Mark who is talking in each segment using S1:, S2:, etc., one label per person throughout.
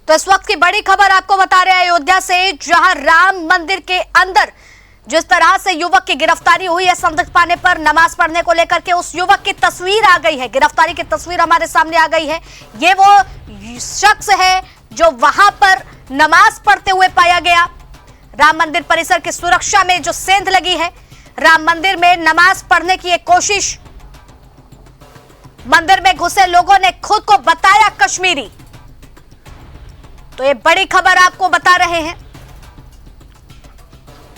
S1: तो इस वक्त की बड़ी खबर आपको बता रहे हैं अयोध्या से, जहां राम मंदिर के अंदर जिस तरह से युवक की गिरफ्तारी हुई है संदिग्ध पाने पर नमाज पढ़ने को लेकर के, उस युवक की तस्वीर आ गई है, गिरफ्तारी की तस्वीर हमारे सामने आ गई है। ये वो शख्स है जो वहां पर नमाज पढ़ते हुए पाया गया। राम मंदिर परिसर की सुरक्षा में जो सेंध लगी है, राम मंदिर में नमाज पढ़ने की एक कोशिश, मंदिर में घुसे लोगों ने खुद को बताया कश्मीरी। तो ये बड़ी खबर आपको बता रहे हैं,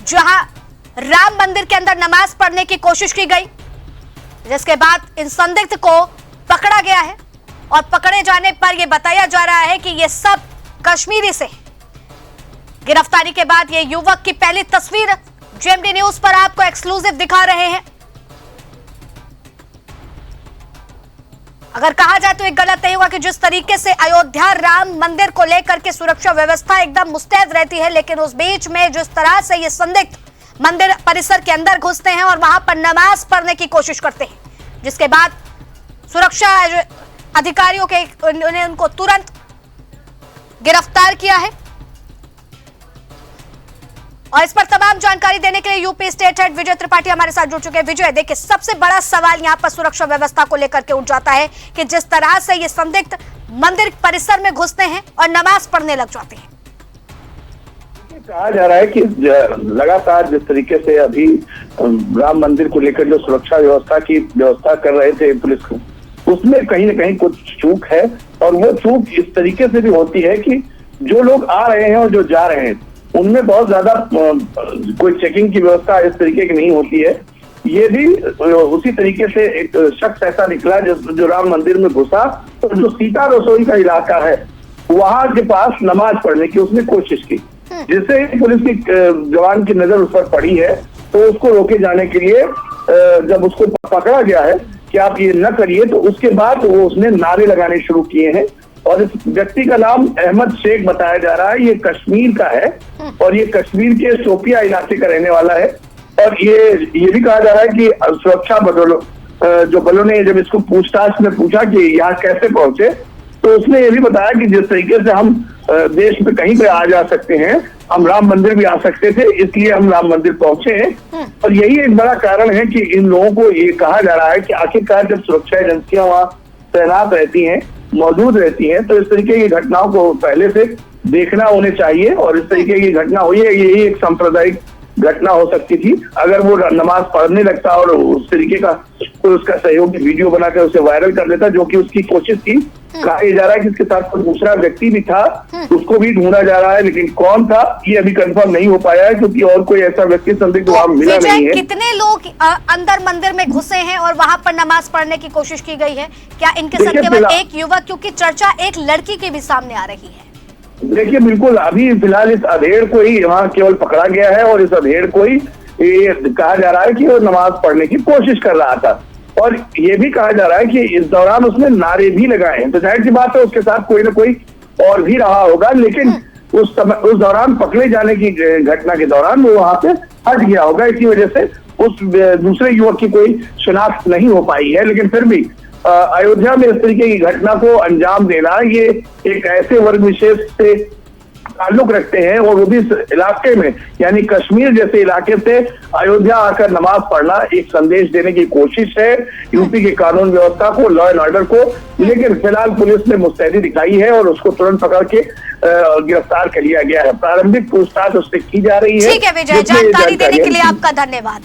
S1: जहां राम मंदिर के अंदर नमाज पढ़ने की कोशिश की गई, जिसके बाद इन संदिग्ध को पकड़ा गया है और पकड़े जाने पर यह बताया जा रहा है कि यह सब कश्मीरी से। गिरफ्तारी के बाद यह युवक की पहली तस्वीर जेएमडी न्यूज पर आपको एक्सक्लूसिव दिखा रहे हैं। अगर कहा जाए तो एक गलत नहीं हुआ कि जिस तरीके से अयोध्या राम मंदिर को लेकर के सुरक्षा व्यवस्था एकदम मुस्तैद रहती है, लेकिन उस बीच में जिस तरह से ये संदिग्ध मंदिर परिसर के अंदर घुसते हैं और वहां पर नमाज पढ़ने की कोशिश करते हैं, जिसके बाद सुरक्षा अधिकारियों के उन्हें उनको तुरंत गिरफ्तार किया है। और इस पर तमाम जानकारी देने के लिए यूपी स्टेट हेड विजय त्रिपाठी हमारे साथ जुड़ चुके हैं। विजय, देखिए सबसे बड़ा सवाल यहां पर सुरक्षा व्यवस्था को लेकर के उठ जाता है कि जिस तरह से ये संदिग्ध मंदिर परिसर में घुसते हैं और नमाज पढ़ने लग जाते हैं।
S2: कहा जा रहा है कि लगातार जिस तरीके से अभी राम मंदिर को लेकर जो सुरक्षा व्यवस्था कर रहे थे पुलिस को, उसमें कहीं ना कहीं कुछ चूक है। और वो चूक इस तरीके से भी होती है कि जो लोग आ रहे हैं और जो जा रहे हैं उनमें बहुत ज्यादा कोई चेकिंग की व्यवस्था इस तरीके की नहीं होती है। ये भी उसी तरीके से एक शख्स ऐसा निकला जो राम मंदिर में घुसा और जो सीता रसोई का इलाका है वहां के पास नमाज पढ़ने की उसने कोशिश की, जिससे पुलिस की जवान की नजर उस पर पड़ी है। तो उसको रोके जाने के लिए जब उसको पकड़ा गया है कि आप ये न करिए, तो उसके बाद वो उसने नारे लगाने शुरू किए हैं। और इस व्यक्ति का नाम अहमद शेख बताया जा रहा है, ये कश्मीर का है और ये कश्मीर के शोपिया इलाके का रहने वाला है। और ये भी कहा जा रहा है कि सुरक्षा बलों ने जब इसको पूछताछ में पूछा कि यहाँ कैसे पहुंचे, तो उसने ये भी बताया कि जिस तरीके से हम देश में कहीं पे आ जा सकते हैं, हम राम मंदिर भी आ सकते थे, इसलिए हम राम मंदिर पहुंचे हैं। और यही एक बड़ा कारण है कि इन लोगों को ये कहा जा रहा है कि आखिरकार जब सुरक्षा एजेंसियां वहां तैनात रहती हैं, मौजूद रहती हैं, तो इस तरीके की घटनाओं को पहले से देखना होने चाहिए। और इस तरीके की घटना हुई है, यही एक सांप्रदायिक घटना हो सकती थी। अगर वो नमाज पढ़ने लगता और उस तरीके का कोई उसका सहयोगी वीडियो बनाकर उसे वायरल कर देता, जो कि उसकी कोशिश थी। कहा जा रहा है कि इसके साथ कोई दूसरा व्यक्ति भी था, उसको भी ढूंढा जा रहा है, लेकिन कौन था ये अभी कंफर्म नहीं हो पाया है, क्योंकि और कोई ऐसा व्यक्ति संदिग्ध वहां मिला नहीं है।
S1: कितने लोग अंदर मंदिर में घुसे हैं और वहां पर नमाज पढ़ने की कोशिश की गई है? क्या इनके साथ केवल एक युवक, क्योंकि चर्चा एक लड़की की भी सामने आ रही है?
S2: देखिए, बिल्कुल अभी फिलहाल इस अधेड़ को ही वहाँ केवल पकड़ा गया है और इस अधेड़ को ही ये कहा जा रहा है कि वो नमाज पढ़ने की कोशिश कर रहा था। और ये भी कहा जा रहा है कि इस दौरान उसने नारे भी लगाए हैं, तो जाहिर सी बात है उसके साथ कोई ना कोई और भी रहा होगा, लेकिन उस दौरान पकड़े जाने की घटना के दौरान वो वहां से हट गया होगा। इसी वजह से उस दूसरे युवक की कोई शिनाख्त नहीं हो पाई है। लेकिन फिर भी अयोध्या में इस तरीके की घटना को अंजाम देना, ये एक ऐसे वर्ग विशेष से ताल्लुक रखते हैं और वो भी इस इलाके में, यानी कश्मीर जैसे इलाके से अयोध्या आकर नमाज पढ़ना एक संदेश देने की कोशिश है यूपी के कानून व्यवस्था को, लॉ एंड ऑर्डर को। लेकिन फिलहाल पुलिस ने मुस्तैदी दिखाई है और उसको तुरंत पकड़ के गिरफ्तार कर लिया गया है। प्रारंभिक पूछताछ उससे की जा रही है।
S1: ठीक है विजय, जानकारी देने के लिए आपका धन्यवाद।